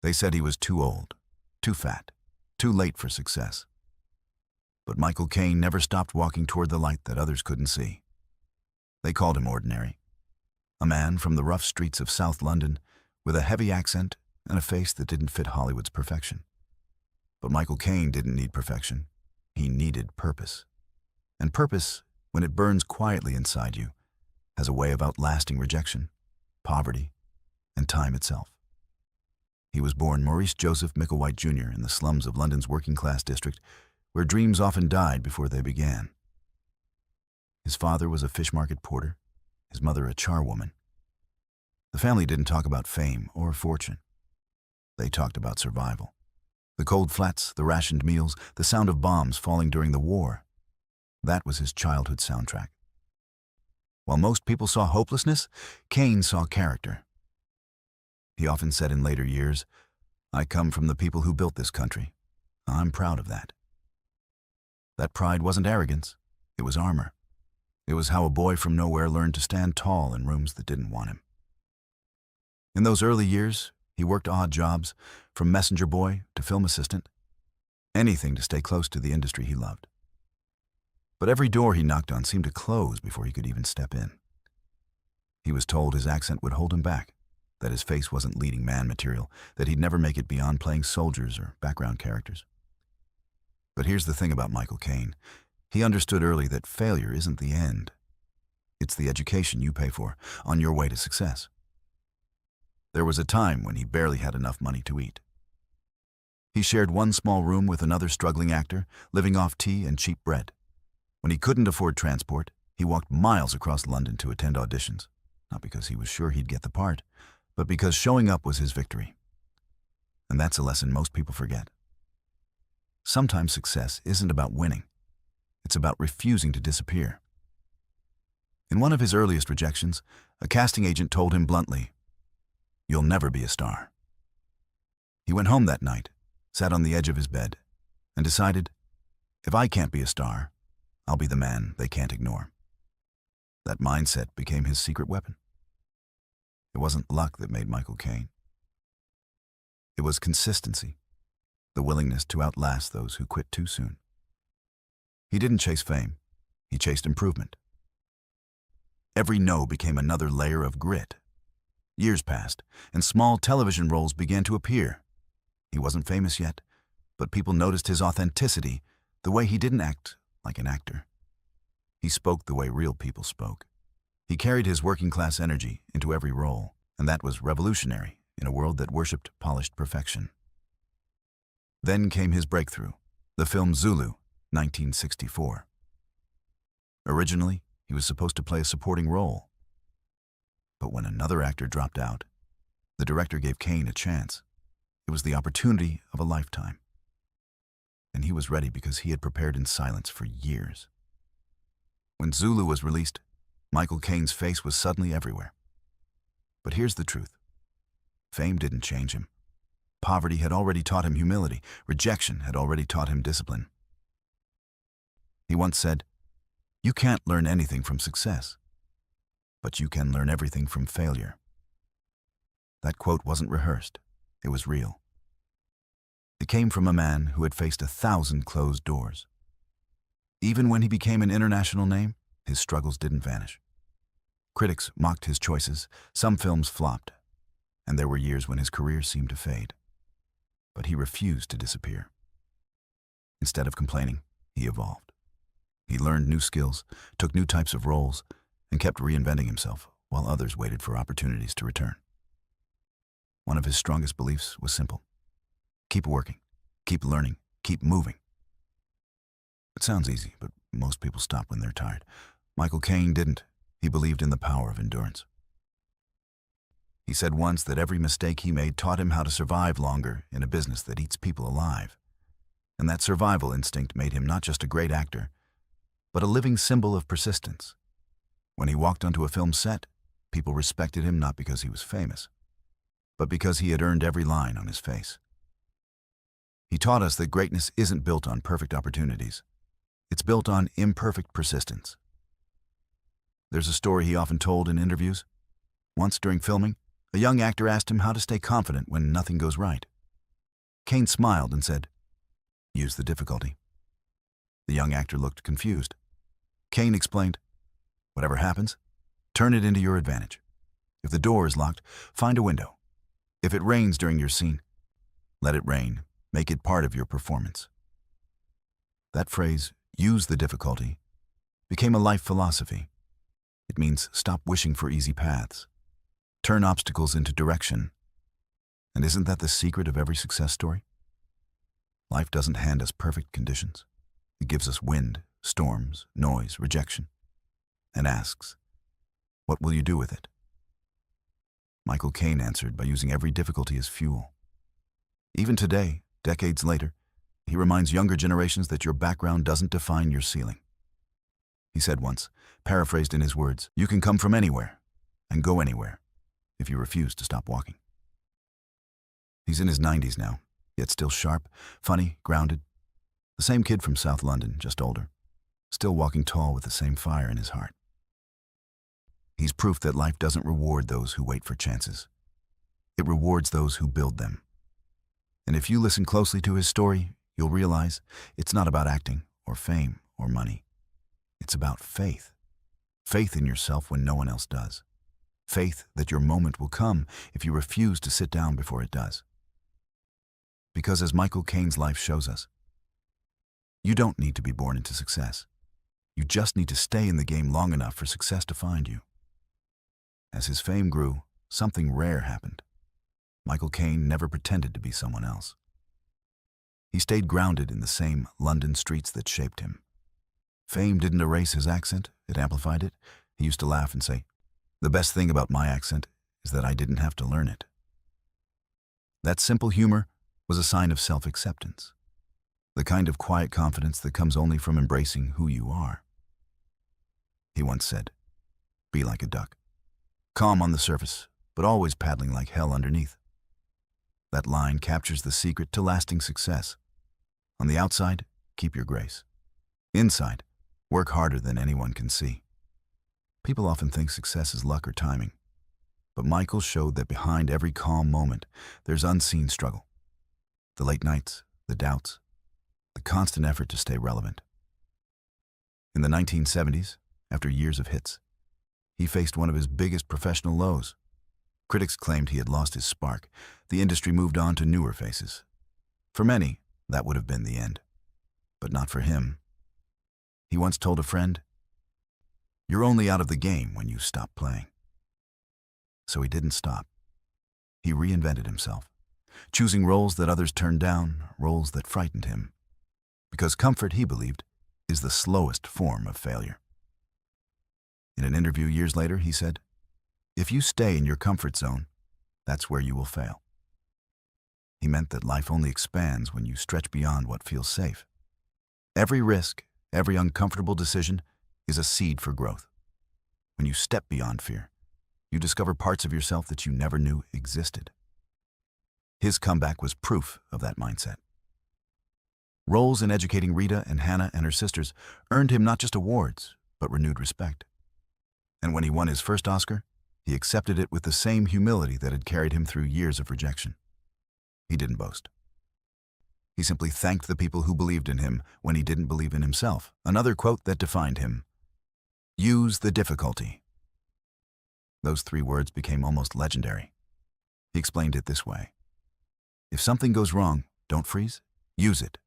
They said he was too old, too fat, too late for success. But Michael Caine never stopped walking toward the light that others couldn't see. They called him ordinary. A man from the rough streets of South London with a heavy accent and a face that didn't fit Hollywood's perfection. But Michael Caine didn't need perfection. He needed purpose. And purpose, when it burns quietly inside you, has a way of outlasting rejection, poverty, and time itself. He was born Maurice Joseph Micklewhite Jr. in the slums of London's working-class district, where dreams often died before they began. His father was a fish market porter, his mother a charwoman. The family didn't talk about fame or fortune. They talked about survival. The cold flats, the rationed meals, the sound of bombs falling during the war. That was his childhood soundtrack. While most people saw hopelessness, Caine saw character. He often said in later years, "I come from the people who built this country. I'm proud of that." That pride wasn't arrogance, it was armor. It was how a boy from nowhere learned to stand tall in rooms that didn't want him. In those early years, he worked odd jobs, from messenger boy to film assistant, anything to stay close to the industry he loved. But every door he knocked on seemed to close before he could even step in. He was told his accent would hold him back, that his face wasn't leading man material, that he'd never make it beyond playing soldiers or background characters. But here's the thing about Michael Caine. He understood early that failure isn't the end. It's the education you pay for on your way to success. There was a time when he barely had enough money to eat. He shared one small room with another struggling actor, living off tea and cheap bread. When he couldn't afford transport, he walked miles across London to attend auditions, not because he was sure he'd get the part, but because showing up was his victory. And that's a lesson most people forget. Sometimes success isn't about winning. It's about refusing to disappear. In one of his earliest rejections, a casting agent told him bluntly, "You'll never be a star." He went home that night, sat on the edge of his bed, and decided, if I can't be a star, I'll be the man they can't ignore. That mindset became his secret weapon. It wasn't luck that made Michael Caine. It was consistency, the willingness to outlast those who quit too soon. He didn't chase fame, he chased improvement. Every no became another layer of grit. Years passed, and small television roles began to appear. He wasn't famous yet, but people noticed his authenticity, the way he didn't act like an actor. He spoke the way real people spoke. He carried his working-class energy into every role, and that was revolutionary in a world that worshipped polished perfection. Then came his breakthrough, the film Zulu, 1964. Originally, he was supposed to play a supporting role. But when another actor dropped out, the director gave Caine a chance. It was the opportunity of a lifetime. And he was ready because he had prepared in silence for years. When Zulu was released, Michael Caine's face was suddenly everywhere. But here's the truth. Fame didn't change him. Poverty had already taught him humility. Rejection had already taught him discipline. He once said, "You can't learn anything from success, but you can learn everything from failure." That quote wasn't rehearsed. It was real. It came from a man who had faced 1,000 closed doors. Even when he became an international name, his struggles didn't vanish. Critics mocked his choices, some films flopped, and there were years when his career seemed to fade. But he refused to disappear. Instead of complaining, he evolved. He learned new skills, took new types of roles, and kept reinventing himself while others waited for opportunities to return. One of his strongest beliefs was simple. Keep working, keep learning, keep moving. It sounds easy, but most people stop when they're tired. Michael Caine didn't. He believed in the power of endurance. He said once that every mistake he made taught him how to survive longer in a business that eats people alive. And that survival instinct made him not just a great actor, but a living symbol of persistence. When he walked onto a film set, people respected him not because he was famous, but because he had earned every line on his face. He taught us that greatness isn't built on perfect opportunities. It's built on imperfect persistence. There's a story he often told in interviews. Once during filming, A young actor asked him how to stay confident when nothing goes right. Caine smiled and said, "Use the difficulty." The young actor looked confused. Caine explained, "Whatever happens, turn it into your advantage. If the door is locked, find a window. If it rains during your scene, let it rain. Make it part of your performance." That phrase, "use the difficulty," became a life philosophy. It means stop wishing for easy paths. Turn obstacles into direction. And isn't that the secret of every success story? Life doesn't hand us perfect conditions. It gives us wind, storms, noise, rejection, and asks, "What will you do with it?" Michael Caine answered by using every difficulty as fuel. Even today, decades later, he reminds younger generations that your background doesn't define your ceiling. He said once, paraphrased in his words, "You can come from anywhere and go anywhere if you refuse to stop walking." He's in his 90s now, yet still sharp, funny, grounded. The same kid from South London, just older, still walking tall with the same fire in his heart. He's proof that life doesn't reward those who wait for chances. It rewards those who build them. And if you listen closely to his story, you'll realize it's not about acting or fame or money. It's about faith. Faith in yourself when no one else does. Faith that your moment will come if you refuse to sit down before it does. Because as Michael Caine's life shows us, you don't need to be born into success. You just need to stay in the game long enough for success to find you. As his fame grew, something rare happened. Michael Caine never pretended to be someone else. He stayed grounded in the same London streets that shaped him. Fame didn't erase his accent, it amplified it. He used to laugh and say, "The best thing about my accent is that I didn't have to learn it." That simple humor was a sign of self-acceptance, the kind of quiet confidence that comes only from embracing who you are. He once said, "Be like a duck, calm on the surface, but always paddling like hell underneath." That line captures the secret to lasting success. On the outside, keep your grace. Inside, work harder than anyone can see. People often think success is luck or timing, but Michael showed that behind every calm moment, there's unseen struggle. The late nights, the doubts, the constant effort to stay relevant. In the 1970s, after years of hits, he faced one of his biggest professional lows. Critics claimed he had lost his spark. The industry moved on to newer faces. For many, that would have been the end. But not for him. He once told a friend, "You're only out of the game when you stop playing." So he didn't stop. He reinvented himself, choosing roles that others turned down, roles that frightened him. Because comfort, he believed, is the slowest form of failure. In an interview years later, he said, "If you stay in your comfort zone, that's where you will fail." He meant that life only expands when you stretch beyond what feels safe. Every risk, every uncomfortable decision is a seed for growth. When you step beyond fear, you discover parts of yourself that you never knew existed. His comeback was proof of that mindset. Roles in educating Rita and Hannah and her sisters earned him not just awards, but renewed respect. And when he won his first Oscar, he accepted it with the same humility that had carried him through years of rejection. He didn't boast. He simply thanked the people who believed in him when he didn't believe in himself. Another quote that defined him: "Use the difficulty." Those 3 words became almost legendary. He explained it this way: if something goes wrong, don't freeze. Use it.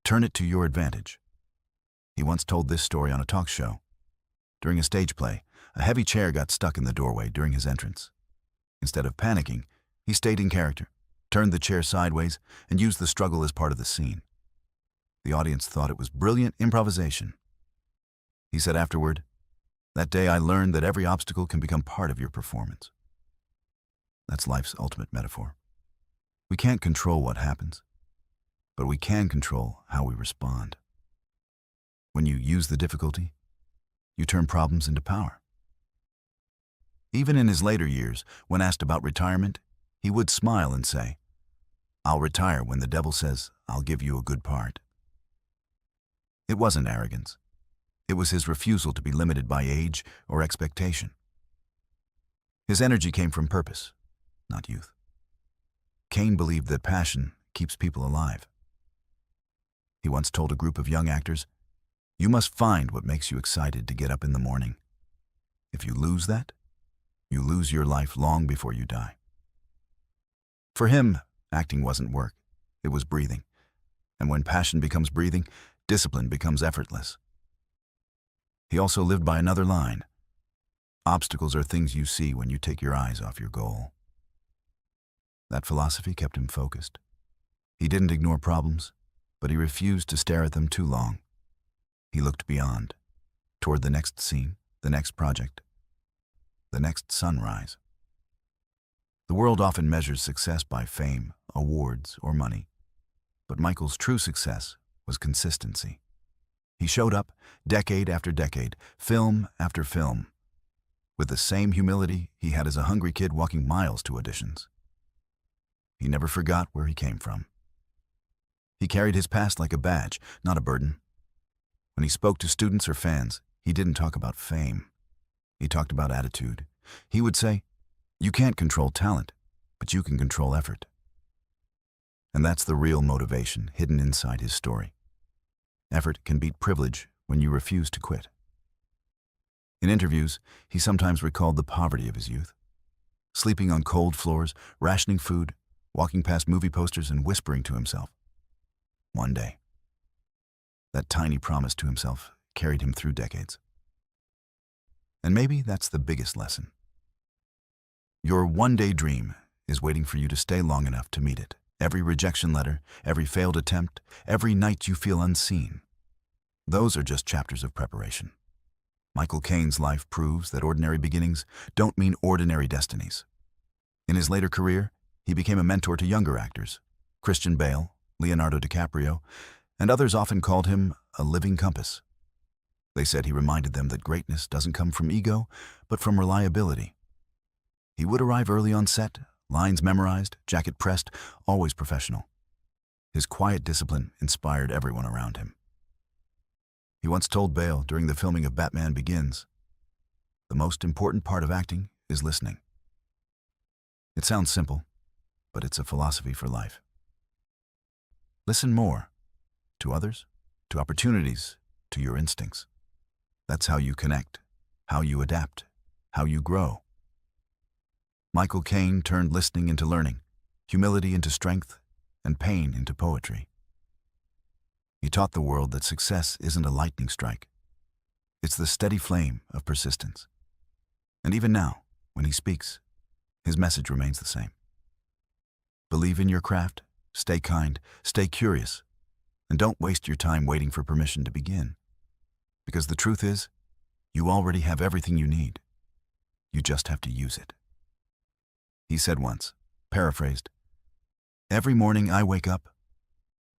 Turn it to your advantage. He once told this story on a talk show. During a stage play, a heavy chair got stuck in the doorway during his entrance. Instead of panicking, he stayed in character, turned the chair sideways, and used the struggle as part of the scene. The audience thought it was brilliant improvisation. He said afterward, "That day I learned that every obstacle can become part of your performance." That's life's ultimate metaphor. We can't control what happens, but we can control how we respond. When you use the difficulty, you turn problems into power. Even in his later years, when asked about retirement, he would smile and say, "I'll retire when the devil says, I'll give you a good part." It wasn't arrogance. It was his refusal to be limited by age or expectation. His energy came from purpose, not youth. Caine believed that passion keeps people alive. He once told a group of young actors, "You must find what makes you excited to get up in the morning. If you lose that, you lose your life long before you die." For him, acting wasn't work, it was breathing. And when passion becomes breathing, discipline becomes effortless. He also lived by another line: obstacles are things you see when you take your eyes off your goal. That philosophy kept him focused. He didn't ignore problems, but he refused to stare at them too long. He looked beyond, toward the next scene, the next project, the next sunrise. The world often measures success by fame, awards, or money. But Michael's true success was consistency. He showed up, decade after decade, film after film, with the same humility he had as a hungry kid walking miles to auditions. He never forgot where he came from. He carried his past like a badge, not a burden. When he spoke to students or fans, he didn't talk about fame. He talked about attitude. He would say, "You can't control talent, but you can control effort." And that's the real motivation hidden inside his story. Effort can beat privilege when you refuse to quit. In interviews, he sometimes recalled the poverty of his youth. Sleeping on cold floors, rationing food, walking past movie posters and whispering to himself, "One day." That tiny promise to himself carried him through decades. And maybe that's the biggest lesson. Your one-day dream is waiting for you to stay long enough to meet it. Every rejection letter, every failed attempt, every night you feel unseen. Those are just chapters of preparation. Michael Caine's life proves that ordinary beginnings don't mean ordinary destinies. In his later career, he became a mentor to younger actors. Christian Bale, Leonardo DiCaprio, and others often called him a living compass. They said he reminded them that greatness doesn't come from ego, but from reliability. He would arrive early on set, lines memorized, jacket pressed, always professional. His quiet discipline inspired everyone around him. He once told Bale during the filming of Batman Begins, "The most important part of acting is listening." It sounds simple, but it's a philosophy for life. Listen more, to others, to opportunities, to your instincts. That's how you connect, how you adapt, how you grow. Michael Caine turned listening into learning, humility into strength, and pain into poetry. He taught the world that success isn't a lightning strike. It's the steady flame of persistence. And even now, when he speaks, his message remains the same. Believe in your craft, stay kind, stay curious, and don't waste your time waiting for permission to begin. Because the truth is, you already have everything you need. You just have to use it. He said once, paraphrased, "Every morning I wake up,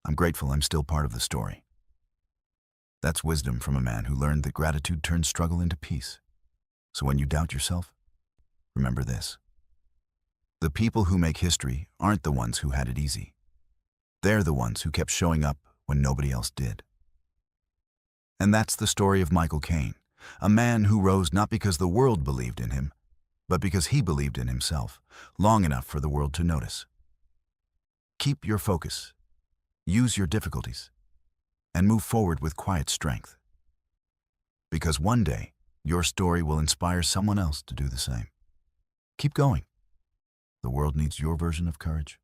I'm grateful I'm still part of the story." That's wisdom from a man who learned that gratitude turns struggle into peace. So when you doubt yourself, remember this. The people who make history aren't the ones who had it easy. They're the ones who kept showing up when nobody else did. And that's the story of Michael Caine, a man who rose not because the world believed in him, but because he believed in himself, long enough for the world to notice. Keep your focus, use your difficulties, and move forward with quiet strength. Because one day, your story will inspire someone else to do the same. Keep going. The world needs your version of courage.